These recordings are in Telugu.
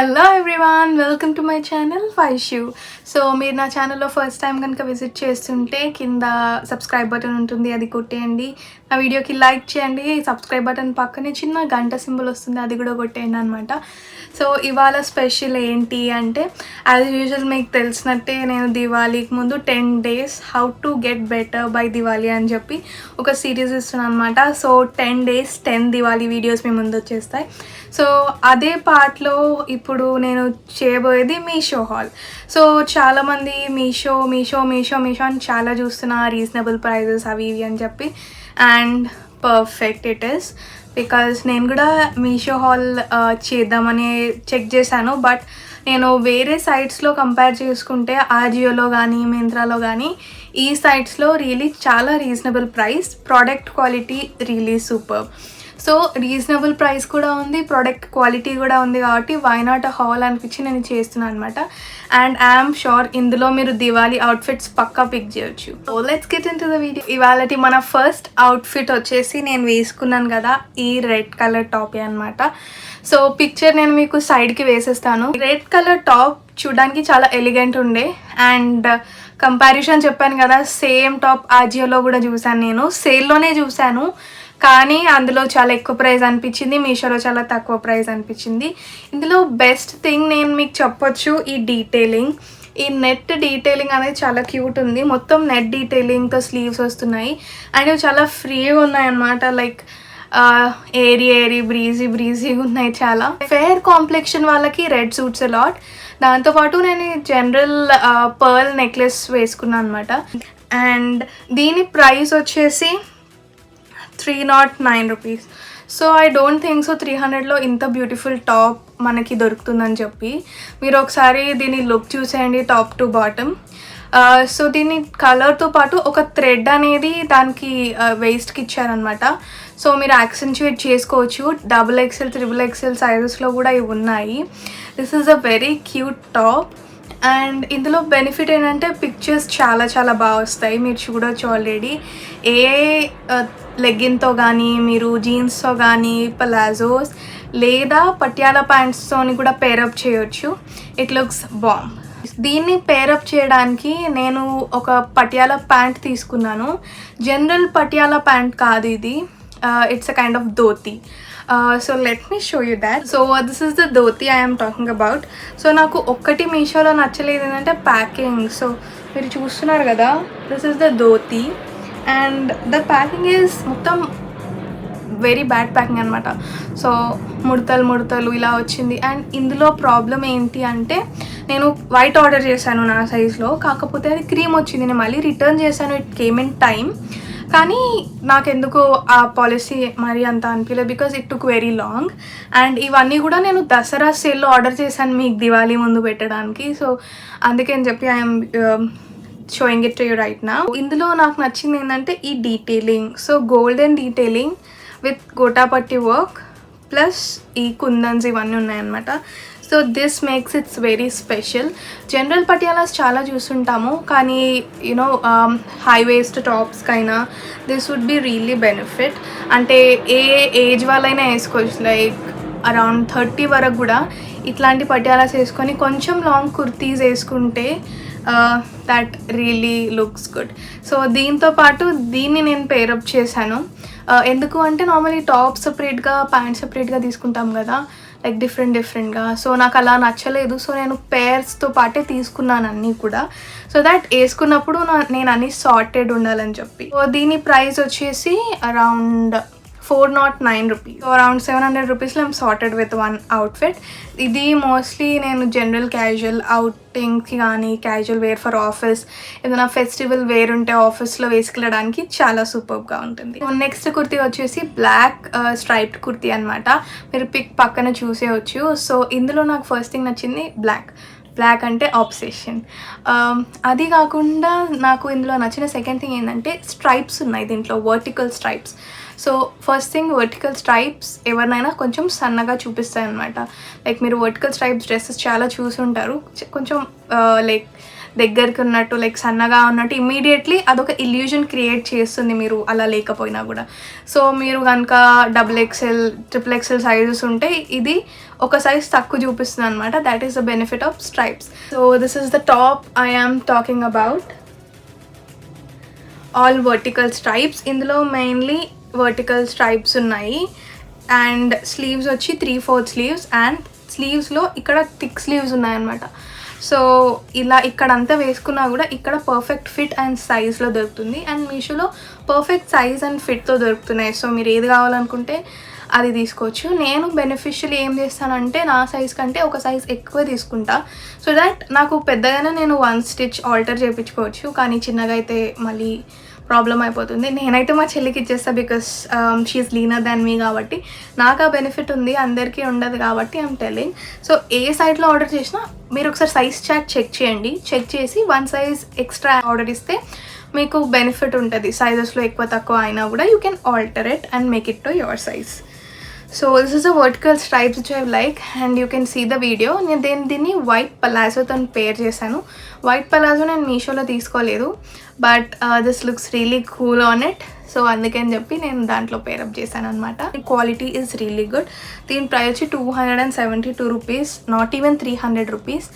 Hello everyone, welcome to my channel Vaishu. So మీరు నా ఛానల్లో ఫస్ట్ టైం కనుక విజిట్ చేస్తుంటే కింద సబ్స్క్రైబ్ బటన్ ఉంటుంది, అది కొట్టేయండి. నా వీడియోకి లైక్ చేయండి. సబ్స్క్రైబ్ బటన్ పక్కనే చిన్న గంట సింబల్ వస్తుంది, అది కూడా కొట్టేయండి అనమాట. సో ఇవాళ స్పెషల్ ఏంటి అంటే, యాజ్ యూజువల్ మీకు తెలిసినట్టే నేను దివాళీకి ముందు 10 days how to get better by Diwali అని చెప్పి ఒక సిరీస్ ఇస్తున్నాను అనమాట. సో 10 days 10 దివాళీ వీడియోస్ మీ ముందు వచ్చేస్తాయి. సో అదే పార్ట్లో ఇప్పుడు నేను చేయబోయేది మీషో హాల్. సో చాలామంది మీషో మీషో మీషో మీషో అని చాలా చూస్తున్నా, రీజనబుల్ ప్రైజెస్ అవి ఇవి అని చెప్పి. And perfect it is, because నేను కూడా మీషో హాల్ చేద్దామని చెక్ చేశాను. బట్ నేను వేరే సైట్స్లో కంపేర్ చేసుకుంటే ఆజియోలో కానీ మింత్రాలో కానీ ఈ సైట్స్లో రియలీ చాలా reasonable price, product quality really super. So reasonable price కూడా ఉంది, ప్రోడక్ట్ క్వాలిటీ కూడా ఉంది, కాబట్టి వై నాట్ అ హాల్ అనిపించి నేను చేస్తున్నాను అనమాట. అండ్ ఐఎమ్ షూర్ ఇందులో మీరు దివాళీ అవుట్ఫిట్స్ పక్కా పిక్ చేయొచ్చు. So let's get in to the video. ఇవాళ మన ఫస్ట్ అవుట్ఫిట్ వచ్చేసి నేను వేసుకున్నాను కదా, ఈ రెడ్ కలర్ టాపే అనమాట. సో పిక్చర్ నేను మీకు సైడ్కి వేసేస్తాను. రెడ్ కలర్ టాప్ చూడడానికి చాలా ఎలిగెంట్ ఉండే. అండ్ కంపారిజన్ చెప్పాను కదా, సేమ్ టాప్ ఆజియోలో కూడా చూశాను, నేను సేల్లోనే చూశాను. కానీ అందులో చాలా ఎక్కువ ప్రైస్ అనిపించింది, మీషోలో చాలా తక్కువ ప్రైస్ అనిపించింది. ఇందులో బెస్ట్ థింగ్ నేను మీకు చెప్పొచ్చు ఈ డీటెయిలింగ్. ఈ నెట్ డీటెయిలింగ్ అనేది చాలా క్యూట్ ఉంది. మొత్తం నెట్ డీటెయిలింగ్తో స్లీవ్స్ వస్తున్నాయి అండ్ ఇవి చాలా ఫ్రీగా ఉన్నాయి అన్నమాట. లైక్ ఏరీ బ్రీజీగా ఉన్నాయి చాలా. ఫేర్ కాంప్లెక్షన్ వాళ్ళకి రెడ్ సూట్స్ అలాట్. దాంతోపాటు నేను జనరల్ పర్ల్ నెక్లెస్ వేసుకున్నాను అనమాట. అండ్ దీని ప్రైస్ వచ్చేసి 309 rupees. So I don't think so 300లో ఇంత బ్యూటిఫుల్ టాప్ మనకి దొరుకుతుందని చెప్పి. మీరు ఒకసారి దీని లుక్ చూసేయండి టాప్ టు బాటమ్. సో దీని కలర్తో పాటు ఒక థ్రెడ్ అనేది దానికి వేస్ట్కి ఇచ్చారనమాట. సో మీరు యాక్సెంచుయేట్ చేసుకోవచ్చు. XXL, XXL సైజెస్లో కూడా ఇవి ఉన్నాయి. This is a very cute top. And ఇందులో బెనిఫిట్ ఏంటంటే పిక్చర్స్ చాలా చాలా బాగా వస్తాయి, మీరు చూడొచ్చు ఆల్రెడీ. ఏ లెగ్గిన్తో కానీ, మీరు జీన్స్తో కానీ, పలాజోస్ లేదా పటియాలా ప్యాంట్స్తోని కూడా పేరప్ చేయొచ్చు. It looks bomb. దీన్ని పేరప్ చేయడానికి నేను ఒక పటియాలా ప్యాంట్ తీసుకున్నాను. జనరల్ పటియాలా ప్యాంట్ కాదు ఇది, it's a kind of dhoti. So let me show you that. So this is the dhoti I am talking about. So నాకు ఒక్కటి మీషోలో నచ్చలేదు ఏంటంటే ప్యాకింగ్. సో మీరు చూస్తున్నారు కదా, this is the dhoti and the packing is మొత్తం వెరీ బ్యాడ్ ప్యాకింగ్ అనమాట. సో ముడతలు ఇలా వచ్చింది. అండ్ ఇందులో ప్రాబ్లం ఏంటి అంటే, నేను వైట్ ఆర్డర్ చేశాను నా సైజ్లో, కాకపోతే అది క్రీమ్ వచ్చింది. నేను మళ్ళీ రిటర్న్ చేశాను, ఇట్ కేమ్ ఇన్ టైమ్. కానీ నాకెందుకో ఆ పాలసీ మరి అంత అనిపించలేదు, because it took very long. And ఇవన్నీ కూడా నేను దసరా సేల్లో ఆర్డర్ చేశాను మీకు దివాళీ ముందు పెట్టడానికి. సో అందుకని చెప్పి I'm showing it to you right now. ఇందులో నాకు నచ్చింది ఏంటంటే ఈ detailing. So golden detailing with gotapatti work plus ఈ కుందన్స్ ఇవన్నీ ఉన్నాయన్నమాట. So this makes it's very special. General పటియాలాస్ చాలా చూస్తుంటాము, కానీ యూనో హై వేస్ట్ టాప్స్కైనా this would be really benefit. అంటే ఏ ఏజ్ వాళ్ళైనా వేసుకోవచ్చు, లైక్ అరౌండ్ 30 వరకు కూడా ఇట్లాంటి పటియాలాస్ వేసుకొని కొంచెం లాంగ్ కుర్తీస్ వేసుకుంటే that really looks good. So దీంతో పాటు దీన్ని నేను పేరప్ చేశాను. ఎందుకు అంటే నార్మల్లీ టాప్ సపరేట్గా ప్యాంట్ సపరేట్గా తీసుకుంటాం కదా, లైక్ డిఫరెంట్గా. సో నాకు అలా నచ్చలేదు. సో నేను పేర్స్తో పాటే తీసుకున్నాను అన్నీ కూడా, సో దట్ వేసుకున్నప్పుడు నేను అన్నీ సార్టెడ్ ఉండాలని చెప్పి. సో దీని ప్రైస్ వచ్చేసి అరౌండ్ 409 రూపీస్. సో అరౌండ్ 700 రూపీస్లో I'm sorted with one outfit. ఇది మోస్ట్లీ నేను జనరల్ క్యాజువల్ అవుటింగ్కి కానీ, క్యాజువల్ వేర్ ఫర్ ఆఫీస్, ఏదైనా ఫెస్టివల్ వేర్ ఉంటే ఆఫీస్లో వేసుకెళ్ళడానికి చాలా సూపర్గా ఉంటుంది. నెక్స్ట్ కుర్తీ వచ్చేసి బ్లాక్ స్ట్రైప్డ్ కుర్తీ అనమాట. మీరు పిక్ పక్కన చూసేయచ్చు. సో ఇందులో నాకు ఫస్ట్ థింగ్ నచ్చింది బ్లాక్ అంటే ఆబ్సెషన్. అది కాకుండా నాకు ఇందులో నచ్చిన సెకండ్ థింగ్ ఏంటంటే స్ట్రైప్స్ ఉన్నాయి దీంట్లో, vertical stripes. So first thing, vertical stripes ఎవరినైనా కొంచెం సన్నగా చూపిస్తాయి అనమాట. లైక్ మీరు వర్టికల్ స్ట్రైప్స్ డ్రెస్సెస్ చాలా చూసుంటారు, కొంచెం లైక్ దగ్గరికి ఉన్నట్టు లైక్ సన్నగా ఉన్నట్టు ఇమ్మీడియట్లీ అదొక ఇల్యూజన్ క్రియేట్ చేస్తుంది మీరు అలా లేకపోయినా కూడా. సో మీరు కనుక XXL, XXL సైజెస్ ఉంటే ఇది ఒక సైజ్ తక్కువ చూపిస్తుంది అనమాట. That is the benefit of stripes. So this is the top I am talking about. All vertical stripes, ఇందులో మెయిన్లీ వర్టికల్ స్ట్రైప్స్ ఉన్నాయి. అండ్ స్లీవ్స్ వచ్చి 3/4 స్లీవ్స్, అండ్ స్లీవ్స్లో ఇక్కడ థిక్ స్లీవ్స్ ఉన్నాయన్నమాట. సో ఇలా ఇక్కడంతా వేసుకున్నా కూడా ఇక్కడ పర్ఫెక్ట్ ఫిట్ అండ్ సైజ్లో దొరుకుతుంది. అండ్ మీషోలో పర్ఫెక్ట్ సైజ్ అండ్ ఫిట్తో దొరుకుతున్నాయి. సో మీరు ఏది కావాలనుకుంటే అది తీసుకోవచ్చు. నేను బెనిఫిషియల్ ఏం చేస్తానంటే నా సైజ్ కంటే ఒక సైజ్ ఎక్కువ తీసుకుంటా, సో దట్ నాకు పెద్దగానే నేను 1 స్టిచ్ ఆల్టర్ చేయించుకోవచ్చు. కానీ చిన్నగా అయితే మళ్ళీ ప్రాబ్లం అయిపోతుంది. నేనైతే మా చెల్లికి ఇచ్చేస్తా బికాస్ షీఈస్ లీనర్ దాన్ మీ, కాబట్టి నాకు ఆ బెనిఫిట్ ఉంది, అందరికీ ఉండదు కాబట్టి ఐఎమ్ టెల్లింగ్. సో ఏ సైట్లో ఆర్డర్ చేసినా మీరు ఒకసారి సైజ్ చార్ట్ చెక్ చేయండి. చెక్ చేసి 1 సైజ్ ఎక్స్ట్రా ఆర్డర్ ఇస్తే మీకు బెనిఫిట్ ఉంటుంది. సైజెస్లో ఎక్కువ తక్కువ అయినా కూడా you can alter it and make it to your size. So this is a vertical stripes which I like and you can see the video. నేను దీన్ని వైట్ పలాజోతో పేర్ చేశాను. వైట్ పలాజో నేను మీషోలో తీసుకోలేదు, but this looks really cool on it. So అందుకని చెప్పి నేను దాంట్లో పేరప్ చేశాను అనమాట. Quality is really good. దీని ప్రైస్ వచ్చి 272 rupees, not even 300 rupees.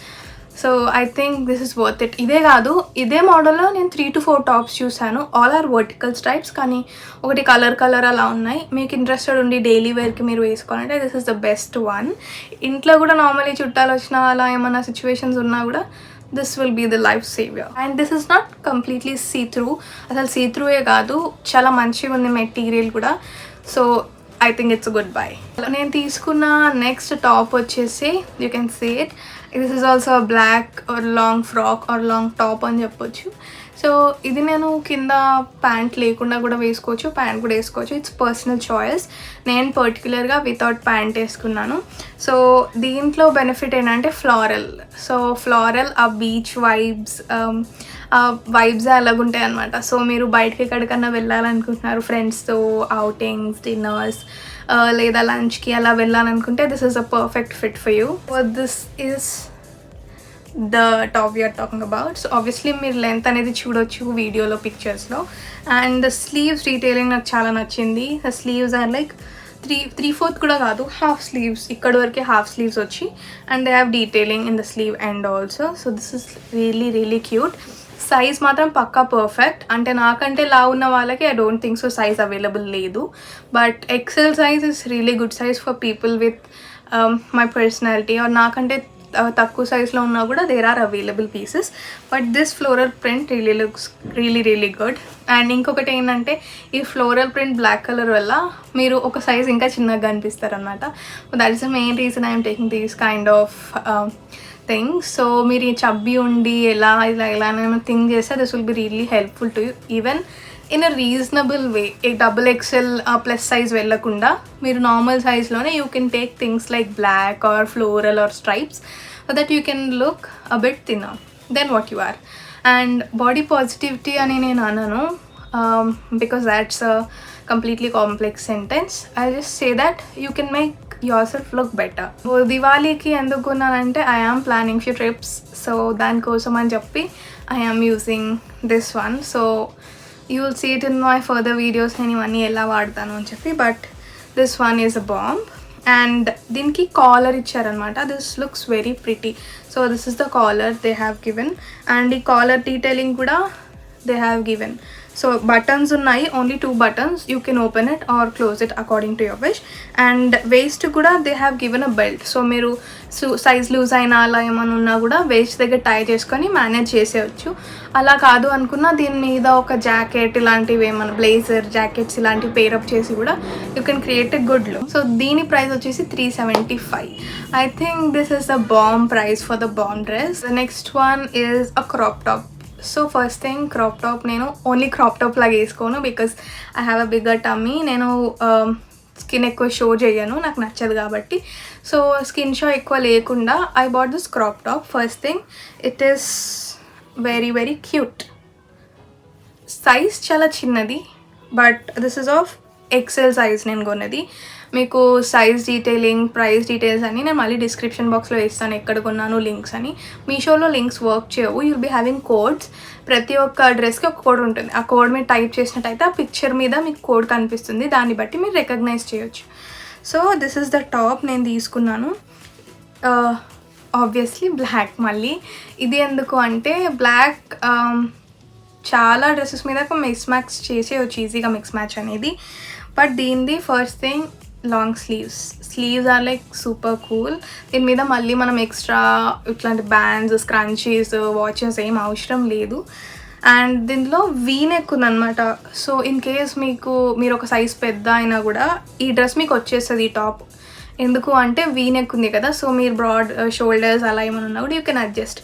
So I think this is worth it. ఇదే కాదు, ఇదే మోడల్లో నేను 3 to 4 టాప్స్ చూశాను. ఆల్ ఆర్ వర్టికల్ స్ట్రైప్స్, కానీ ఒకటి కలర్ అలా ఉన్నాయి. మీకు ఇంట్రెస్టెడ్ ఉండి డైలీ వేర్కి మీరు వేసుకోవాలంటే this is the best one. ఇంట్లో కూడా నార్మల్లీ చుట్టాలు వచ్చినా అలా ఏమైనా సిచ్యువేషన్స్ ఉన్నా కూడా this will be the life saviour. And this is not completely see through, అసలు సీ త్రూయే కాదు, చాలా మంచిగా ఉంది మెటీరియల్ కూడా. So I think it's good buy. నేను తీసుకున్న నెక్స్ట్ టాప్ వచ్చేసి you can see it. This is also black or long frock or long top అని చెప్పొచ్చు. సో ఇది నేను కింద ప్యాంట్ లేకుండా కూడా వేసుకోవచ్చు, ప్యాంట్ కూడా వేసుకోవచ్చు. It's personal choice. నేను పర్టికులర్గా వితౌట్ ప్యాంట్ వేసుకున్నాను. సో దీంట్లో బెనిఫిట్ ఏంటంటే ఫ్లోరల్. సో ఫ్లోరల్ ఆ బీచ్ వైబ్స్ అలాగుంటాయి అనమాట. సో మీరు బయటకి ఎక్కడికన్నా వెళ్ళాలనుకుంటున్నారు ఫ్రెండ్స్తో, అవుటింగ్స్, డిన్నర్స్ లేదా లంచ్కి అలా వెళ్ళాలనుకుంటే this is a perfect fit for you. This is the top we're talking about. So obviously మీరు లెంత్ అనేది చూడొచ్చు వీడియోలో, పిక్చర్స్లో. అండ్ ద స్లీవ్స్ డీటెయిలింగ్ నాకు చాలా నచ్చింది. ద స్లీవ్స్ ఆర్ లైక్ 3/4 కూడా కాదు, హాఫ్ స్లీవ్స్, ఇక్కడ వరకే హాఫ్ స్లీవ్స్ వచ్చి, and they have detailing in the sleeve end also. So this is really cute. Size మాత్రం పక్కా పర్ఫెక్ట్. అంటే నాకంటే లావు ఉన్న వాళ్ళకి I don't think so size available లేదు, but XL size is really good size for people with my personality. Or నాకంటే తక్కువ సైజ్లో ఉన్నా కూడా there are available pieces. But this floral print looks really good. And ఇంకొకటి ఏంటంటే ఈ ఫ్లోరల్ ప్రింట్ బ్లాక్ కలర్ వల్ల మీరు ఒక సైజ్ ఇంకా చిన్నగా కనిపిస్తారు అనమాట. That is the main reason I'm taking these kind of things. So మీరు చబ్బి ఉండి ఇలా థింక్ చేస్తే this will be really helpful to you, even in a reasonable way. XXL plus size వెళ్ళకుండా మీరు నార్మల్ సైజ్లోనే you can take things like black or floral or stripes so that you can look a bit thinner then what you are. And body positivity అని నేను అనను, because that's a completely complex sentence. I'll just say that you can make yourself look better. So దివాళీకి ఎందుకు కొన్నానంటే I am planning few trips, so దానికోసం అని చెప్పి I am using this one. So you will see it in my further videos నేను ఇవన్నీ ఎలా వాడతాను అని చెప్పి. But this one is a bomb. And దీనికి కాలర్ ఇచ్చారనమాట. This looks very pretty. So this is the collar they have given. And ఈ కాలర్ డీటెయిలింగ్ కూడా they have given. So buttons ఉన్నాయి, only 2 buttons. You can open it or close it according to your wish. And waist కూడా they have given a belt. So మీరు సైజ్ లూజ్ అయినా అలా ఏమైనా ఉన్నా కూడా వేస్ట్ దగ్గర టై చేసుకొని మేనేజ్ చేసేయచ్చు. అలా కాదు అనుకున్నా దీని మీద ఒక జాకెట్ ఇలాంటివి ఏమైనా బ్లేజర్ జాకెట్స్ ఇలాంటివి పేరప్ చేసి కూడా you can create a good look. So దీని ప్రైస్ వచ్చేసి 375. I think this is the bomb price for the bomb dress. The next one is a crop top. So first thing crop top నేను ఓన్లీ క్రాప్ టాప్ లాగా వేసుకోను because I have a bigger tummy. నేను స్కిన్ ఎక్కువ షో చేయను, నాకు నచ్చదు కాబట్టి. సో స్కిన్ షో ఎక్కువ లేకుండా I bought this crop top. First thing it is very cute. Size చాలా చిన్నది, but this is of XL size నేను కొన్నది. మీకు సైజ్ డీటెయిలింగ్, ప్రైస్ డీటెయిల్స్ అని నేను మళ్ళీ డిస్క్రిప్షన్ బాక్స్లో ఇస్తాను ఎక్కడ కొన్నాను లింక్స్ అని. మీషోలో లింక్స్ వర్క్ చేయవు, యుల్ బీ హ్యావింగ్ కోడ్స్. ప్రతి ఒక్క డ్రెస్కి ఒక కోడ్ ఉంటుంది. ఆ కోడ్ మీరు టైప్ చేసినట్టయితే ఆ పిక్చర్ మీద మీకు కోడ్ కనిపిస్తుంది, దాన్ని బట్టి మీరు రికగ్నైజ్ చేయొచ్చు. So this is the top నేను తీసుకున్నాను. Obviously black. మళ్ళీ ఇది ఎందుకు అంటే బ్లాక్ చాలా డ్రెస్సెస్ మీద మిక్స్ మ్యాచ్ చేసేయచ్చు ఈజీగా, మిక్స్ మ్యాచ్ అనేది. బట్ దీనిది first thing long sleeves are like super cool. దీని మీద మళ్ళీ మనం ఎక్స్ట్రా ఇట్లాంటి బ్యాండ్స్, స్క్రంచీస్, వాచెస్ ఏం అవసరం లేదు. అండ్ దీనిలో వీ నెక్ ఉందన్నమాట. సో ఇన్ కేస్ మీరు ఒక సైజ్ పెద్ద అయినా కూడా ఈ డ్రెస్ మీకు వచ్చేస్తుంది ఈ టాప్. ఎందుకు అంటే వీ నెక్ ఉంది కదా, సో మీరు బ్రాడ్ షోల్డర్స్ అలా ఏమైనా ఉన్నా కూడా యూ కెన్ అడ్జస్ట్.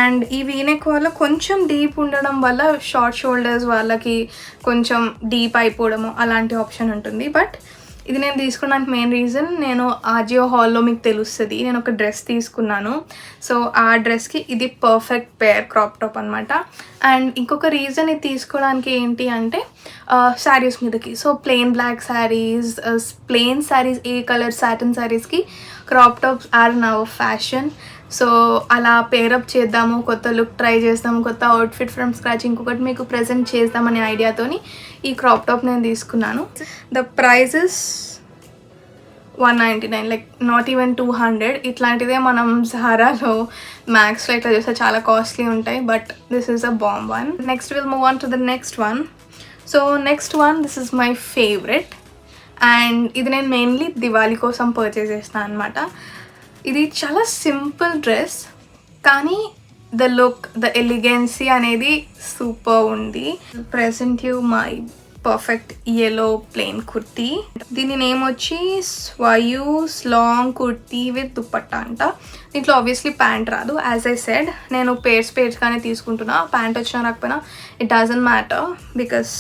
అండ్ ఈ వీ నెక్ వల్ల కొంచెం డీప్ ఉండడం వల్ల షార్ట్ షోల్డర్స్ వాళ్ళకి కొంచెం డీప్ అయిపోవడము అలాంటి ఆప్షన్ ఉంటుంది. బట్ ఇది నేను తీసుకోవడానికి మెయిన్ రీజన్, నేను ఆజియో హాల్లో మీకు తెలుస్తుంది నేను ఒక డ్రెస్ తీసుకున్నాను. సో ఆ డ్రెస్కి ఇది పర్ఫెక్ట్ పేర్ క్రాప్ టాప్ అనమాట. అండ్ ఇంకొక రీజన్ ఇది తీసుకోవడానికి ఏంటి అంటే శారీస్ మీదకి. So plain black saris, plain saris, ఏ కలర్ సాటిన్ శారీస్కి crop tops are now fashion. So అలా పేరప్ చేద్దాము, కొత్త లుక్ ట్రై చేద్దాము, కొత్త అవుట్ఫిట్ ఫ్రమ్ స్క్రాచ్ ఇంకొకటి మీకు ప్రజెంట్ చేద్దామనే ఐడియాతోని ఈ క్రాప్ టాప్ నేను తీసుకున్నాను. The prices 199, like not even 200. ఇట్లాంటిదే మనం జహారాలో, మ్యాక్స్లో ఇట్లా చూస్తే చాలా కాస్ట్లీ ఉంటాయి. But this is a bomb one. Next will move on to the next one. So next one, this is my favourite. And ఇది నేను మెయిన్లీ దివాళీ కోసం పర్చేస్ చేస్తాను అనమాట. ఇది చాలా సింపుల్ డ్రెస్, కానీ ద లుక్, ద ఎలిగెన్సీ అనేది సూపర్ ఉంది. Present you my perfect yellow plain kurti. దీని నేమ్ వచ్చి స్వయూస్ లాంగ్ కుర్తీ విత్ దుపట్టా అంట. దీంట్లో ఆబ్వియస్లీ ప్యాంట్ రాదు. యాజ్ ఐ సెడ్ నేను పేర్స్గానే తీసుకుంటున్నా. ప్యాంట్ వచ్చినా రాకపోయినా ఇట్ డజంట్ మ్యాటర్, బికాస్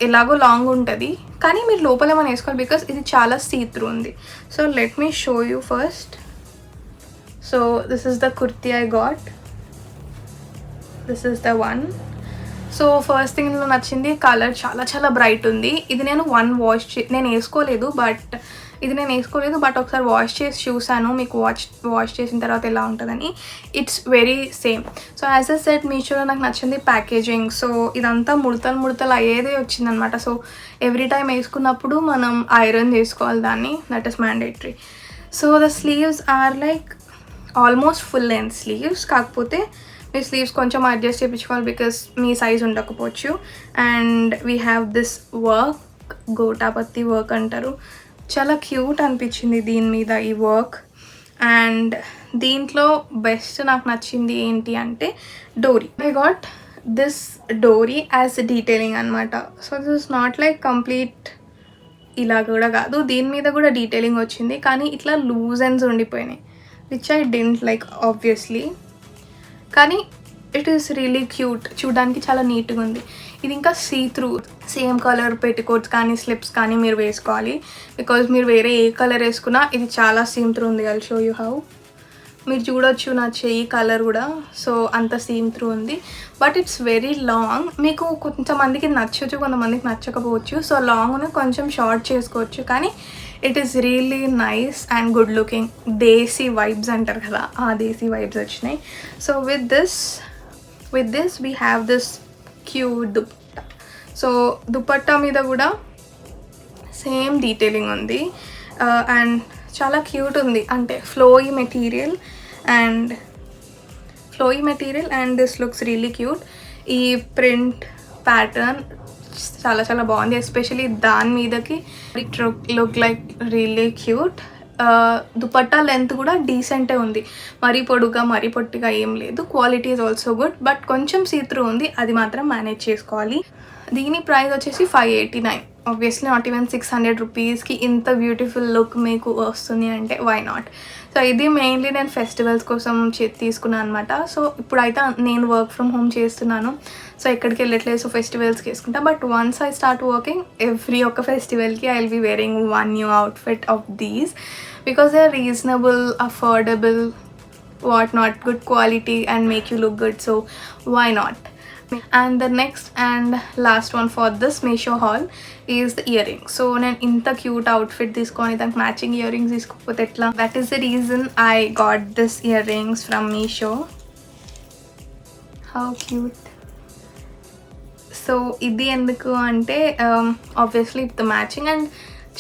ఎలాగో లాంగ్ ఉంటుంది. కానీ మీరు లోపల ఏమైనా వేసుకోవాలి, బికాస్ ఇది చాలా సీ త్రూ ఉంది. So let me show you first. So this is the kurti I got. This is the one. So first thing ఇందులో నచ్చింది కలర్ చాలా చాలా బ్రైట్ ఉంది. ఇది నేను నేను వేసుకోలేదు, బట్ ఒకసారి వాష్ చేసి చూసాను మీకు వాష్ చేసిన తర్వాత ఎలా ఉంటుందని. It's very same. So as a set మీషోలో నాకు నచ్చింది ప్యాకేజింగ్. సో ఇదంతా ముడతలు అయ్యేదే వచ్చిందనమాట. సో ఎవ్రీ టైం వేసుకున్నప్పుడు మనం ఐరన్ చేసుకోవాలి దాన్ని, that is mandatory. So the sleeves are like almost full length sleeves, కాకపోతే మీ స్లీవ్స్ కొంచెం అడ్జస్ట్ చేయించుకోవాలి బికాస్ మీ సైజ్ ఉండకపోవచ్చు. And we have this work, gotapatti work అంటారు. చాలా క్యూట్ అనిపించింది దీని మీద ఈ వర్క్. అండ్ దీంట్లో బెస్ట్ నాకు నచ్చింది ఏంటి అంటే డోరీ. ఐ గాట్ దిస్ డోరీ యాజ్ డీటెయిలింగ్ అనమాట. So this is not like complete ఇలా కూడా కాదు, దీని మీద కూడా డీటెయిలింగ్ వచ్చింది, కానీ ఇట్లా లూజ్ ఎండ్స్ ఉండిపోయినాయి, which I don't like obviously. కానీ ఇట్ ఈస్ రియలీ క్యూట్, చూడడానికి చాలా నీట్గా ఉంది. ఇది ఇంకా see through, same colour petticoats కానీ స్లిప్స్ కానీ మీరు వేసుకోవాలి, బికాజ్ మీరు వేరే ఏ కలర్ వేసుకున్నా ఇది చాలా సీమ్ త్రూ ఉంది. I'll show you how. మీరు చూడొచ్చు నా చెయ్యి కలర్ కూడా, సో అంత సీమ్ త్రూ ఉంది. But it's very long. మీకు కొంతమందికి నచ్చవచ్చు, కొంతమందికి నచ్చకపోవచ్చు. సో లాంగ్ కొంచెం షార్ట్ చేసుకోవచ్చు, కానీ it is really nice and good looking. Desi vibes అంటారు కదా, ఆ దేశీ వైబ్స్ వచ్చినాయి. So with this we have this cute dupatta. So dupatta మీద కూడా సేమ్ డీటెయిలింగ్ ఉంది అండ్ చాలా క్యూట్ ఉంది. అంటే flowy material and this looks really cute. ఈ ప్రింట్ ప్యాటర్న్ చాలా చాలా బాగుంది, ఎస్పెషలీ దాని మీదకి it look like really cute. Dupatta length కూడా డీసెంటే ఉంది, మరీ పొడుగా మరీ పొట్టిగా ఏం లేదు. Quality is also good, but కొంచెం సీత్రూ ఉంది, అది మాత్రం మేనేజ్ చేసుకోవాలి. దీని ప్రైస్ వచ్చేసి 589. ఆబ్వియస్లీ నాట్ ఈవెన్ 600 రూపీస్కి ఇంత బ్యూటిఫుల్ లుక్ మీకు వస్తుంది అంటే వై నాట్. సో ఇది మెయిన్లీ నేను ఫెస్టివల్స్ కోసం తీసుకున్నాను అనమాట. సో ఇప్పుడైతే నేను వర్క్ ఫ్రమ్ హోమ్ చేస్తున్నాను, సో ఎక్కడికి వెళ్ళట్లేదు, సో ఫెస్టివల్స్కి వేసుకుంటా. But once I start working, every ఒక్క ఫెస్టివల్కి I will be wearing one new outfit of these, because they are reasonable, affordable, what not, good quality and make you look good. So why not. And the next and last one for this Meesho hall is the ear rings. So నేను ఇంత క్యూట్ అవుట్ఫిట్ తీసుకొని దానికి మ్యాచింగ్ ఇయర్ రింగ్స్ తీసుకోకపోతే ఎట్లా? That is the reason I got this ear rings from Meesho. How cute. So ఇది ఎందుకు అంటే ఆబ్వియస్లీ ద మ్యాచింగ్, అండ్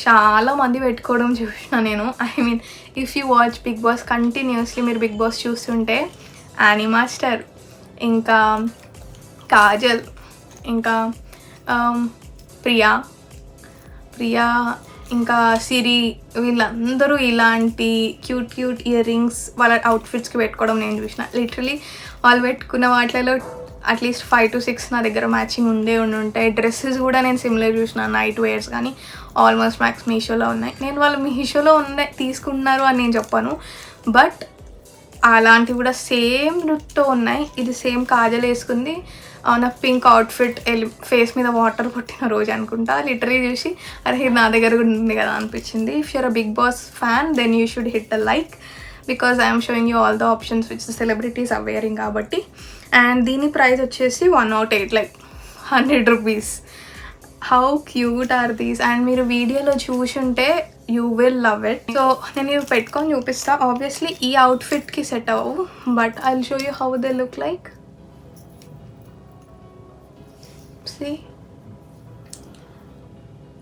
చాలా మంది పెట్టుకోవడం చూసిన నేను. I mean if you watch Bigg Boss continuously, మీరు బిగ్ బాస్ చూస్తుంటే యానీ మాస్టర్, ఇంకా కాజల్, ఇంకా ప్రియా, ఇంకా సిరి, వీళ్ళందరూ ఇలాంటి క్యూట్ ఇయర్ రింగ్స్ వాళ్ళ అవుట్ఫిట్స్కి పెట్టుకోవడం నేను చూసిన. లిటరలీ వాళ్ళు పెట్టుకున్న వాటిలో అట్లీస్ట్ 5 to 6 నా దగ్గర మ్యాచింగ్ ఉంటాయి. డ్రెస్సెస్ కూడా నేను సిమిలర్ చూసిన, నైట్ వేర్స్ కానీ ఆల్మోస్ట్ మ్యాక్స్ మీషోలో ఉన్నాయి. నేను వాళ్ళు మీషోలో తీసుకున్నారు అని నేను చెప్పాను, బట్ అలాంటివి కూడా సేమ్ లుక్తో ఉన్నాయి. ఇది సేమ్ కాజల్ వేసుకుంది, నా పింక్ అవుట్ఫిట్ ఫేస్ మీద వాటర్ కొట్టిన రోజు అనుకుంటా. లిటరీ చూసి అరే ఇది నా దగ్గర కూడా ఉంది కదా అనిపించింది. If you're a Bigg Boss fan then you should hit the like, because I'm showing you all the options which the celebrities are wearing కాబట్టి. అండ్ దీని ప్రైస్ వచ్చేసి 108, like 100 rupees. How cute are these. And మీరు వీడియోలో చూసుంటే you will love it. So నేను ఇవి పెట్టుకొని చూపిస్తా. ఆబ్వియస్లీ ఈ అవుట్ఫిట్కి సెట్ అవ్వవు, but I will show you how they look like. See,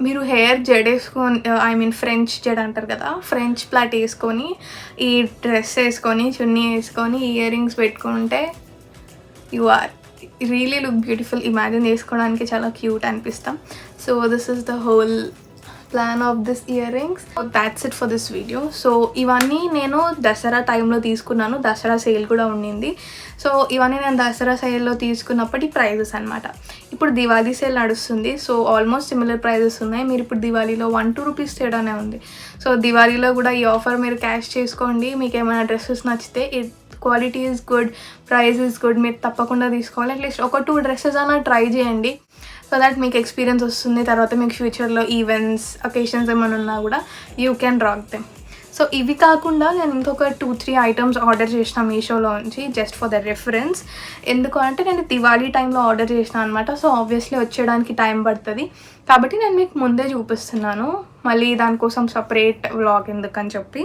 మీరు హెయిర్ జెడ్ వేసుకొని, ఐ మీన్ ఫ్రెంచ్ జెడ్ అంటారు కదా, ఫ్రెంచ్ ప్లాట్ వేసుకొని ఈ డ్రెస్ వేసుకొని చున్నీ వేసుకొని ఇయర్ రింగ్స్ పెట్టుకుంటే you are really look beautiful. Imagine చేసుకోవడానికి చాలా క్యూట్ అనిపిస్తాం. So this is the whole plan of this ear rings. That's it for this video. So ఇవన్నీ నేను దసరా టైంలో తీసుకున్నాను, దసరా సేల్ కూడా ఉండింది. సో ఇవన్నీ నేను దసరా సేల్లో తీసుకున్నప్పటి ప్రైజెస్ అనమాట. ఇప్పుడు దివాళీ సేల్ నడుస్తుంది, సో ఆల్మోస్ట్ సిమిలర్ ప్రైజెస్ ఉన్నాయి. మీరు ఇప్పుడు దివాళీలో 1-2 రూపీస్ తేడానే ఉంది. సో దివాళీలో కూడా ఈ ఆఫర్ మీరు క్యాష్ చేసుకోండి. మీకు ఏమైనా డ్రెస్సెస్ నచ్చితే, quality is good, price is good, మీరు తప్పకుండా తీసుకోవాలి. అట్లీస్ట్ 1-2 డ్రెస్సెస్ అన్నా ట్రై చేయండి, సో దట్ మీకు ఎక్స్పీరియన్స్ వస్తుంది. తర్వాత మీకు ఫ్యూచర్లో ఈవెంట్స్, అకేషన్స్ ఏమైనా ఉన్నా కూడా you can rock them. So ఇవి కాకుండా నేను ఇంకొక 2-3 ఐటమ్స్ ఆర్డర్ చేసిన మీషోలో నుంచి, జస్ట్ ఫర్ ద రెఫరెన్స్. ఎందుకు అంటే నేను దివాళీ టైంలో ఆర్డర్ చేసిన అనమాట. సో ఆబ్వియస్లీ వచ్చేయడానికి టైం పడుతుంది కాబట్టి నేను మీకు ముందే చూపిస్తున్నాను, మళ్ళీ దానికోసం సపరేట్ వ్లాగ్ ఎందుకని చెప్పి.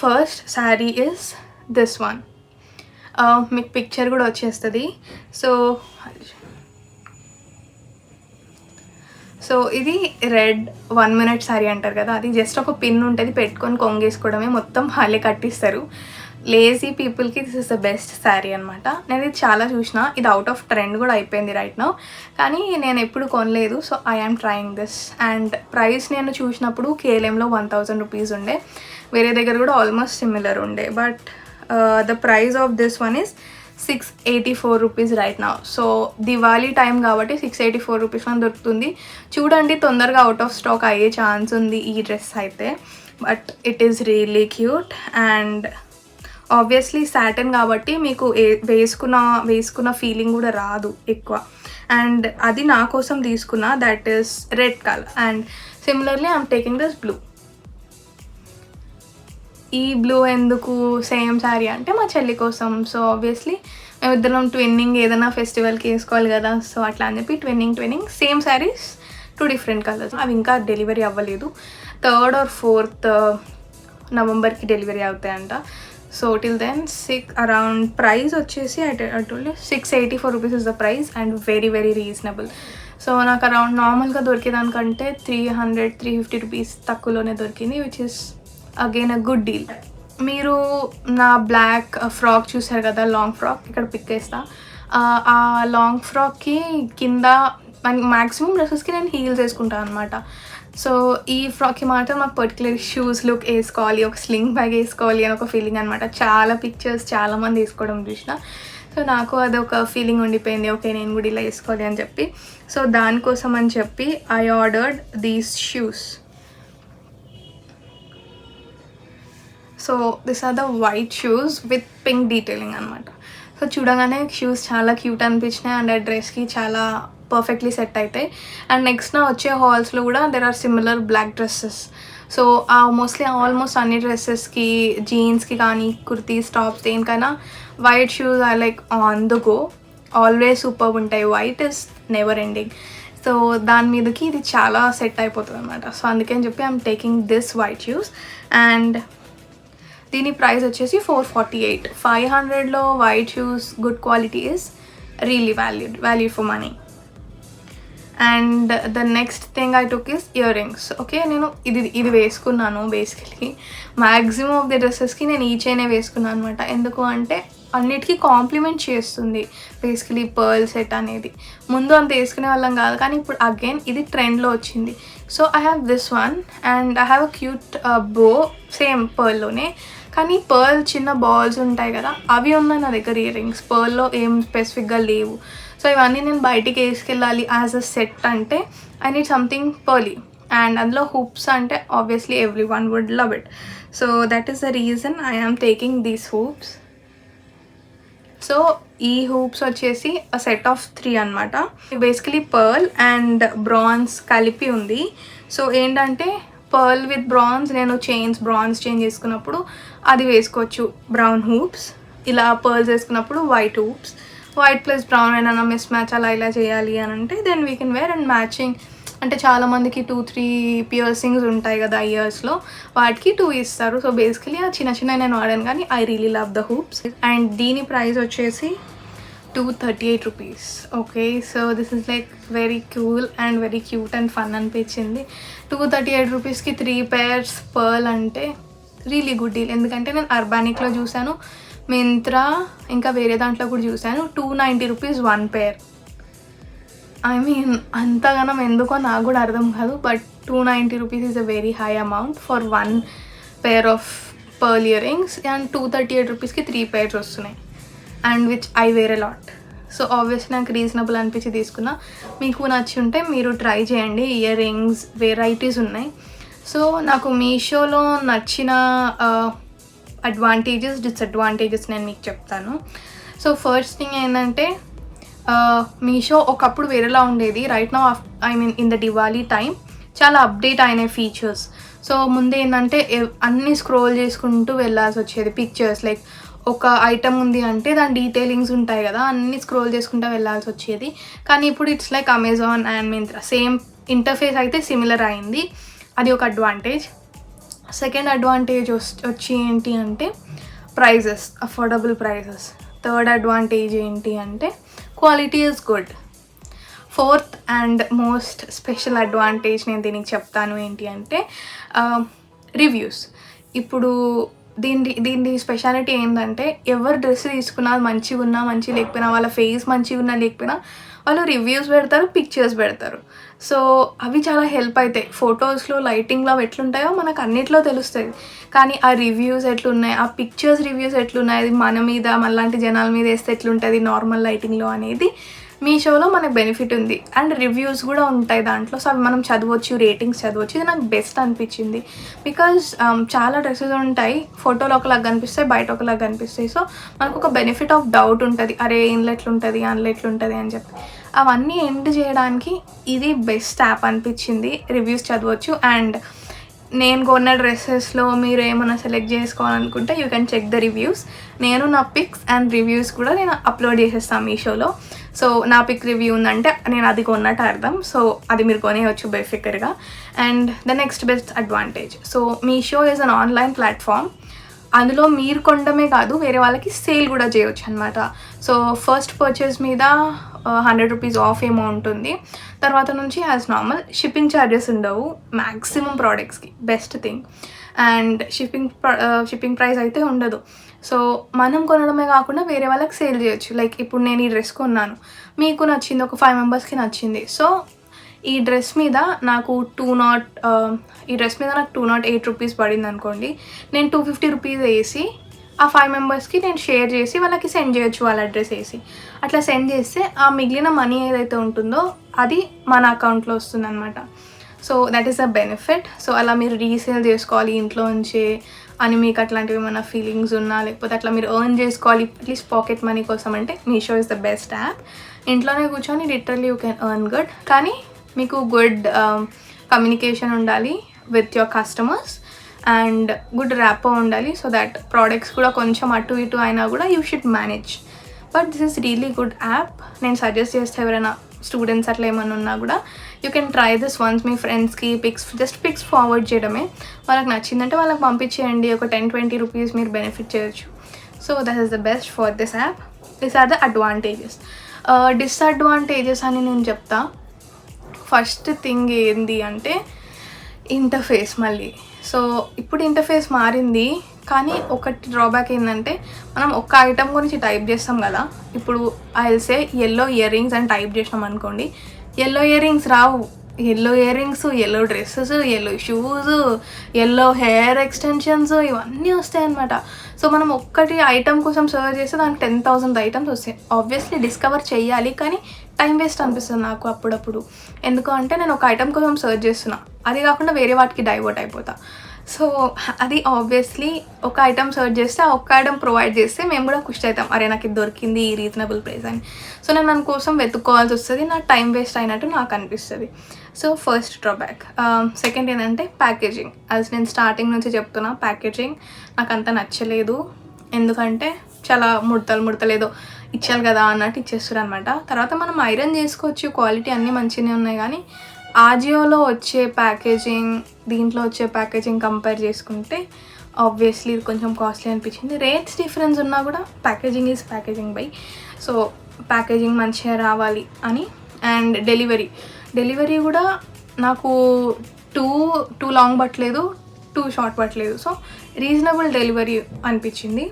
First sari is this one. మీకు పిక్చర్ కూడా వచ్చేస్తుంది. సో ఇది రెడ్ 1 minute శారీ అంటారు కదా, అది జస్ట్ ఒక పిన్ ఉంటుంది, పెట్టుకొని కొంగేసుకోవడమే, మొత్తం వాళ్ళే కట్టిస్తారు. లేజీ పీపుల్కి this is the best sari అనమాట. నేను ఇది చాలా చూసిన, ఇది అవుట్ ఆఫ్ ట్రెండ్ కూడా అయిపోయింది రైట్ నౌ, కానీ నేను ఎప్పుడు కొనలేదు. So I am trying this. And price నేను చూసినప్పుడు కేఎల్ఎంలో 1000 rupees ఉండే, వేరే దగ్గర కూడా ఆల్మోస్ట్ సిమిలర్ ఉండే, but the price of this one is 684 rupees right now. So Diwali time కాబట్టి 684 rupees అని దొరుకుతుంది. చూడండి, తొందరగా అవుట్ ఆఫ్ స్టాక్ అయ్యే ఛాన్స్ ఉంది ఈ డ్రెస్ అయితే, but it is really cute. And obviously satin కాబట్టి మీకు వేసుకున్న ఫీలింగ్ కూడా రాదు ఎక్కువ. అండ్ అది నా కోసం తీసుకున్నా, that is red colour. And similarly I'm taking this blue. ఈ బ్లూ ఎందుకు సేమ్ శారీ అంటే మా చెల్లి కోసం. సో ఆబ్వియస్లీ మేమిద్దరం ట్విన్నింగ్, ఏదైనా ఫెస్టివల్కి వేసుకోవాలి కదా, సో అట్లా అని చెప్పి twinning same saris 2 different colours. అవి ఇంకా డెలివరీ అవ్వలేదు, 3rd or 4th నవంబర్కి డెలివరీ అవుతాయంట. So till then around price వచ్చేసి I told 684 rupees is the price, and very very reasonable. So నాకు అరౌండ్ నార్మల్గా దొరికేదానికంటే 300-350 rupees తక్కువలోనే దొరికింది, which is again a good deal. మీరు నా బ్లాక్ ఫ్రాక్ చూసారు కదా, లాంగ్ ఫ్రాక్, ఇక్కడ పిక్ వేస్తా. ఆ లాంగ్ ఫ్రాక్కి కింద మ్యాక్సిమం డ్రెస్సెస్కి నేను హీల్స్ వేసుకుంటాను అనమాట. సో ఈ ఫ్రాక్కి మాత్రం నాకు పర్టికులర్ షూస్ లుక్ వేసుకోవాలి, ఒక స్లింగ్ బ్యాగ్ వేసుకోవాలి అని ఒక ఫీలింగ్ అనమాట. చాలా పిక్చర్స్ చాలామంది వేసుకోవడం చూసిన, సో నాకు అదొక ఫీలింగ్ ఉండిపోయింది, ఓకే నేను కూడా ఇలా వేసుకోవాలి అని చెప్పి. సో దానికోసం అని చెప్పి I ordered these shoes. So this are the white shoes with pink detailing అనమాట. సో చూడగానే షూస్ చాలా క్యూట్ అనిపించినాయి, అండ్ ఆ డ్రెస్కి చాలా పర్ఫెక్ట్లీ సెట్ అవుతాయి. అండ్ నెక్స్ట్ నా వచ్చే హాల్స్లో కూడా there are similar black dresses. So almost అన్ని డ్రెస్సెస్కి, జీన్స్కి కానీ, కుర్తీస్, టాప్స్, దేనికైనా white shoes are like on the go. Always super ఉంటాయి, white is never ending. So దాని మీదకి ఇది చాలా సెట్ అయిపోతుంది అనమాట. సో అందుకని చెప్పి I'm taking this white shoes. And దీని ప్రైస్ వచ్చేసి 448. 500లో white shoes good quality is really value for money. And the next thing I took is ear rings. Okay, నేను ఇది వేసుకున్నాను. బేసికలీ మ్యాక్సిమం ఆఫ్ ది డ్రెస్సెస్కి నేను ఈ చైనే వేసుకున్నాను అనమాట. ఎందుకు అంటే అన్నిటికీ కాంప్లిమెంట్ చేస్తుంది బేసికలీ పర్ల్ సెట్ అనేది. ముందు అంత వేసుకునే వాళ్ళం కాదు, కానీ ఇప్పుడు అగైన్ ఇది ట్రెండ్లో వచ్చింది. So I have this one and I have a cute బో, సేమ్ పర్ల్లోనే, కానీ పర్ల్ చిన్న బాల్స్ ఉంటాయి కదా, అవి ఉన్నాయి నా దగ్గర ఇయర్ రింగ్స్. పర్ల్లో ఏం స్పెసిఫిక్గా లేవు. సో ఇవన్నీ నేను బయటికి వేసుకెళ్ళాలి యాజ్ అ సెట్ అంటే I need something pearly. And అందులో హూప్స్ అంటే obviously every one would love it. So that is the reason I am taking these hoops. So ఈ హూప్స్ వచ్చేసి అ సెట్ ఆఫ్ 3 అనమాట. బేసికలీ పర్ల్ అండ్ బ్రాన్స్ కలిపి ఉంది. సో ఏంటంటే పర్ల్ విత్ బ్రాన్స్, నేను బ్రాన్స్ చేంజ్ చేసుకున్నప్పుడు అది వేసుకోవచ్చు బ్రౌన్ హూప్స్. ఇలా పర్ల్స్ వేసుకున్నప్పుడు white hoops, white plus brown అయినా మిస్ మ్యాచ్ అలా ఇలా చేయాలి అని అంటే then we can wear. And matching అంటే చాలామందికి 2-3 పియర్సింగ్స్ ఉంటాయి కదా ఇయర్స్లో, వాటికి 2 ఇస్తారు. సో బేసికలీ ఆ చిన్న చిన్న నేను వాడాను, కానీ I really love the hoops. And దీని ప్రైస్ వచ్చేసి 238 rupees. Okay, so this is like very cool and very cute and fun అనిపించింది. 238 రూపీస్కి 3 pairs పర్ల్ అంటే రియలీ గుడ్ డీల్. ఎందుకంటే నేను అర్బానిక్లో చూశాను, మింత్రా ఇంకా వేరే దాంట్లో కూడా చూశాను, 290 రూపీస్ 1 pair. ఐ మీన్ అంతగానం ఎందుకో నాకు కూడా అర్థం కాదు, but 290 rupees is a very high amount for 1 pair of pearl earrings. And 238 రూపీస్కి 3 pairs వస్తున్నాయి, and which I wear a lot. So obviously నాకు రీజనబుల్ అనిపించి తీసుకున్నా. మీకు నచ్చి ఉంటే మీరు ట్రై చేయండి. ఇయర్ రింగ్స్ వెరైటీస్ ఉన్నాయి. సో నాకు మీషోలో నచ్చిన అడ్వాంటేజెస్, డిసడ్వాంటేజెస్ నేను మీకు చెప్తాను. సో ఫస్ట్ థింగ్ ఏంటంటే మీషో ఒకప్పుడు వేరేలా ఉండేది. Right now I mean in the Diwali time చాలా అప్డేట్ అయినాయి ఫీచర్స్. సో ముందు ఏంటంటే అన్నీ స్క్రోల్ చేసుకుంటూ వెళ్ళాల్సి వచ్చేది. పిక్చర్స్ లైక్ ఒక ఐటమ్ ఉంది అంటే దాని డీటెయిలింగ్స్ ఉంటాయి కదా, అన్నీ స్క్రోల్ చేసుకుంటూ వెళ్ళాల్సి వచ్చేది. కానీ ఇప్పుడు it's like Amazon and Myntra, same interface అయితే సిమిలర్ అయింది. అది ఒక అడ్వాంటేజ్. సెకండ్ అడ్వాంటేజ్ వచ్చి ఏంటి అంటే prices, affordable prices. Third advantage ఏంటి అంటే quality is good. Fourth and most special advantage నేను దీనికి చెప్తాను ఏంటి అంటే రివ్యూస్. ఇప్పుడు దీని స్పెషాలిటీ ఏంటంటే ఎవరు డ్రెస్ తీసుకున్నా మంచిగా ఉన్నా మంచిగా లేకపోయినా, వాళ్ళ ఫేస్ మంచిగా ఉన్నా లేకపోయినా వాళ్ళు రివ్యూస్ పెడతారు, పిక్చర్స్ పెడతారు. సో అవి చాలా హెల్ప్ అవుతాయి. ఫొటోస్లో లైటింగ్లో అవి ఎట్లుంటాయో మనకు అన్నిట్లో తెలుస్తుంది, కానీ ఆ రివ్యూస్ ఎట్లున్నాయి, ఆ పిక్చర్స్ రివ్యూస్ ఎట్లున్నాయి, అది మన మీద మనలాంటి జనాల మీద వేస్తే ఎట్లుంటుంది నార్మల్ లైటింగ్లో అనేది మీషోలో మనకు బెనిఫిట్ ఉంది. అండ్ రివ్యూస్ కూడా ఉంటాయి దాంట్లో. సో అవి మనం చదవచ్చు, రేటింగ్స్ చదవచ్చు. ఇది నాకు బెస్ట్ అనిపించింది. బికాజ్ చాలా డ్రెస్సెస్ ఉంటాయి, ఫోటోలో ఒకలాగా కనిపిస్తాయి, బయట ఒకలాగా కనిపిస్తాయి. సో మనకు ఒక బెనిఫిట్ ఆఫ్ డౌట్ ఉంటుంది, అరే ఇంట్లో ఎట్లుంటుంది అందులో ఎట్లుంటుంది అని చెప్పి. అవన్నీ ఎండ్ చేయడానికి ఇది బెస్ట్ యాప్ అనిపించింది. రివ్యూస్ చదవచ్చు. అండ్ నేను కొన్న డ్రెస్సెస్లో మీరు ఏమైనా సెలెక్ట్ చేసుకోవాలనుకుంటే you can check the reviews. నేను నా పిక్స్ అండ్ రివ్యూస్ కూడా నేను అప్లోడ్ చేసేస్తాను మీషోలో. సో నా పిక్ రివ్యూ ఉందంటే నేను అది కొన్నట్టు అర్థం. సో అది మీరు కొనేయచ్చు బేఫికర్గా. And the next best advantage, so Meesho is an online platform. అందులో మీరు కొనడమే కాదు, వేరే వాళ్ళకి సేల్ కూడా చేయవచ్చు అనమాట. సో ఫస్ట్ పర్చేస్ మీద 100 రూపీస్ ఆఫ్ ఏమో ఉంటుంది. తర్వాత నుంచి యాజ్ నార్మల్ షిప్పింగ్ ఛార్జెస్ ఉండవు మ్యాక్సిమం ప్రోడక్ట్స్కి, best thing. And shipping price అయితే ఉండదు. సో మనం కొనడమే కాకుండా వేరే వాళ్ళకి సేల్ చేయొచ్చు. లైక్ ఇప్పుడు నేను ఈ డ్రెస్ కొన్నాను, మీకు నచ్చింది, ఒక 5 మెంబర్స్కి నచ్చింది. సో ఈ డ్రెస్ మీద నాకు 208 రూపీస్ పడింది అనుకోండి, నేను 250 రూపీస్ వేసి ఆ 5 మెంబర్స్కి నేను షేర్ చేసి వాళ్ళకి సెండ్ చేయొచ్చు, వాళ్ళ అడ్రస్ వేసి. అట్లా సెండ్ చేస్తే ఆ మిగిలిన మనీ ఏదైతే ఉంటుందో అది మన అకౌంట్లో వస్తుంది అనమాట. So that is the benefit. So అలా మీరు రీసేల్ చేసుకోవాలి ఇంట్లో ఉంచే అని మీకు అట్లాంటివి ఏమైనా ఫీలింగ్స్ ఉన్నా, లేకపోతే అట్లా మీరు ఎర్న్ చేసుకోవాలి అట్లీస్ట్ పాకెట్ మనీ కోసం అంటే Meesho is the best app. ఇంట్లోనే కూర్చొని literally you can earn good. కానీ మీకు గుడ్ కమ్యూనికేషన్ ఉండాలి with your customers and good rapport ఉండాలి. సో దట్ ప్రోడక్ట్స్ కూడా కొంచెం అటు ఇటు అయినా కూడా you should manage. But this is really good app. నేను సజెస్ట్ చేస్తే ఎవరైనా స్టూడెంట్స్ అట్లా ఏమైనా ఉన్నా కూడా you can try this once. మీ ఫ్రెండ్స్కి పిక్స్ ఫార్వర్డ్ చేయడమే. వాళ్ళకి నచ్చిందంటే వాళ్ళకి పంపించేయండి. ఒక 10-20 రూపీస్ మీరు బెనిఫిట్ చేయొచ్చు. So that is the best for this app. These are the advantages. Disadvantages అని నేను చెప్తా. ఫస్ట్ థింగ్ ఏంది అంటే ఇంటర్ఫేస్. మళ్ళీ సో ఇప్పుడు ఇంటర్ఫేస్ మారింది, కానీ ఒకటి డ్రాబ్యాక్ ఏంటంటే మనం ఒక్క ఐటమ్ గురించి టైప్ చేస్తాం కదా. ఇప్పుడు ఐల్సే ఎల్లో ఇయర్ రింగ్స్ అని టైప్ చేసినాం అనుకోండి, ఎల్లో ఇయర్ రింగ్స్ రావు. Yellow ear rings, yellow dresses, yellow shoes, yellow hair extensions ఇవన్నీ వస్తాయి అనమాట. సో మనం ఒక్కటి ఐటమ్ కోసం సర్చ్ చేస్తే దానికి 10,000 ఐటమ్స్ వస్తాయి. ఆబ్వియస్లీ డిస్కవర్ చేయాలి, కానీ టైం వేస్ట్ అనిపిస్తుంది నాకు అప్పుడప్పుడు. ఎందుకు అంటే నేను ఒక ఐటమ్ కోసం సర్చ్ చేస్తున్నా, అది కాకుండా వేరే వాటికి డైవర్ట్ అయిపోతా. సో అది ఆబ్వియస్లీ ఒక ఐటమ్ సర్చ్ చేస్తే ఆ ఒక్క ఐటమ్ ప్రొవైడ్ చేస్తే మేము కూడా ఖుషి అవుతాం, అరే నాకు ఇది దొరికింది ఈ రీజనబుల్ ప్రైస్ అని. సో నేను దాని కోసం వెతుక్కోవాల్సి వస్తుంది, నా టైం వేస్ట్ అయినట్టు నాకు అనిపిస్తుంది. So first drawback. సెకండ్ ఏంటంటే ప్యాకేజింగ్. అది నేను స్టార్టింగ్ నుంచి చెప్తున్నా, ప్యాకేజింగ్ నాకు అంత నచ్చలేదు. ఎందుకంటే చాలా ముడతలు ఏదో ఇచ్చారు కదా అన్నట్టు ఇచ్చేస్తారు అనమాట. తర్వాత మనం ఐరన్ చేసుకోవచ్చు, క్వాలిటీ అన్నీ మంచిగానే ఉన్నాయి, కానీ ఆజియోలో వచ్చే ప్యాకేజింగ్ దీంట్లో వచ్చే ప్యాకేజింగ్ కంపేర్ చేసుకుంటే ఆబ్వియస్లీ ఇది కొంచెం కాస్ట్లీ అనిపించింది. రేట్స్ డిఫరెన్స్ ఉన్నా కూడా packaging is packaging by. So packaging మంచిగా రావాలి అని. అండ్ డెలివరీ కూడా నాకు టూ లాంగ్ పట్టలేదు, టూ షార్ట్ పట్టలేదు. సో రీజనబుల్ డెలివరీ అనిపించింది.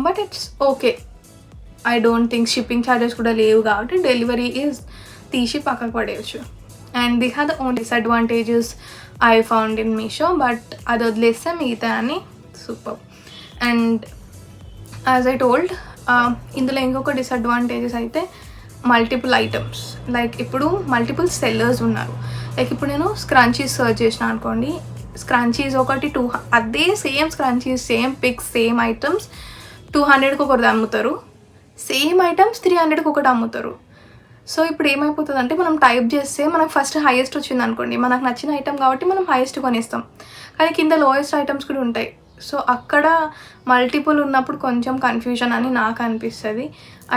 But it's okay. I don't think shipping charges కూడా లేవు కాబట్టి డెలివరీ ఈజ్ తీసి పక్కకు పడేయచ్చు. And these are the only disadvantages I found in Meesho. But అది వదిలేస్తే మిగతా అని super. And as I told, ఇందులో ఇంకొక డిసడ్వాంటేజెస్ అయితే మల్టిపుల్ ఐటమ్స్. లైక్ ఇప్పుడు మల్టిపుల్ సెల్లర్స్ ఉన్నారు. లైక్ ఇప్పుడు నేను స్క్రంచీస్ సర్చ్ చేసిన అనుకోండి, స్క్రంచీస్ ఒకటి అదే same scrunchies, same pics, same items 200కి ఒకటి అమ్ముతారు, సేమ్ ఐటమ్స్ 300కి ఒకటి అమ్ముతారు. సో ఇప్పుడు ఏమైపోతుంది అంటే మనం టైప్ చేస్తే మనకు ఫస్ట్ హైయెస్ట్ వచ్చింది అనుకోండి, మనకు నచ్చిన ఐటమ్ కాబట్టి మనం హైయెస్ట్ కొనేస్తాం, కానీ కింద లోయెస్ట్ ఐటమ్స్ కూడా ఉంటాయి. సో అక్కడ మల్టిపుల్ ఉన్నప్పుడు కొంచెం కన్ఫ్యూజన్ అని నాకు అనిపిస్తుంది.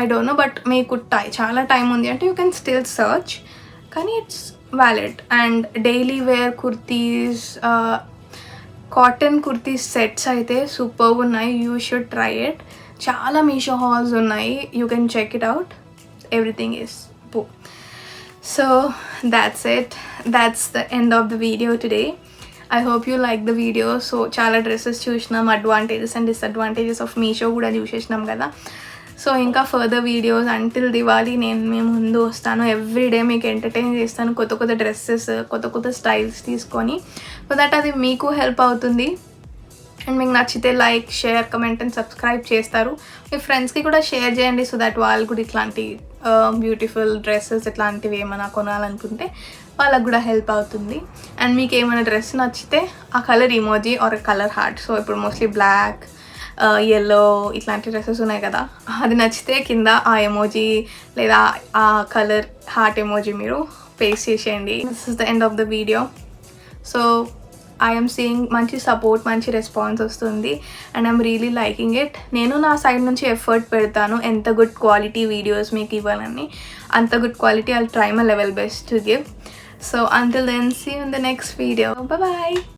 ఐ డోంట్ నో, బట్ మీకు చాలా టైం ఉంది అంటే యూ కెన్ స్టిల్ సర్చ్, కానీ it's valid. And daily wear kurtis, cotton kurtis sets అయితే సూపర్ ఉన్నాయి. You should try it. చాలా మీషో హాల్స్ ఉన్నాయి, you can check it out. Everything is boom. So that's it. That's the end of the video today. I hope you like the video. So చాలా డ్రెస్సెస్ చూసినాం, advantages and disadvantages of Meesho కూడా చూసేసినాం కదా. సో ఇంకా ఫర్దర్ వీడియోస్ అంటిల్ దివాళీ నేను మీ ముందు వస్తాను. ఎవ్రీడే మీకు ఎంటర్టైన్ చేస్తాను, కొత్త డ్రెస్సెస్, కొత్త స్టైల్స్ తీసుకొని. సో దట్ అది మీకు హెల్ప్ అవుతుంది. అండ్ మీకు నచ్చితే like, share, comment and subscribe చేస్తారు. మీ ఫ్రెండ్స్కి కూడా షేర్ చేయండి, సో దట్ వాళ్ళు కూడా ఇట్లాంటి బ్యూటిఫుల్ డ్రెస్సెస్ ఇట్లాంటివి ఏమైనా కొనాలనుకుంటే వాళ్ళకు కూడా హెల్ప్ అవుతుంది. అండ్ మీకు ఏమైనా డ్రెస్ నచ్చితే ఆ colour emoji or colour heart, so ఇప్పుడు మోస్ట్లీ బ్లాక్, ఎల్లో ఇట్లాంటి డ్రెస్సెస్ ఉన్నాయి కదా, అది నచ్చితే కింద ఆ ఎమోజీ లేదా ఆ కలర్ హార్ట్ ఎమోజీ మీరు పేస్ట్ చేసేయండి. This is the end of the video. So I'm seeing మంచి సపోర్ట్, మంచి రెస్పాన్స్ వస్తుంది and I'm really liking it. నేను నా సైడ్ నుంచి ఎఫర్ట్ పెడతాను ఎంత గుడ్ క్వాలిటీ వీడియోస్ మీకు ఇవ్వాలని. అంత good quality I'll try my level best to give. So until then see you in the next video. Bye.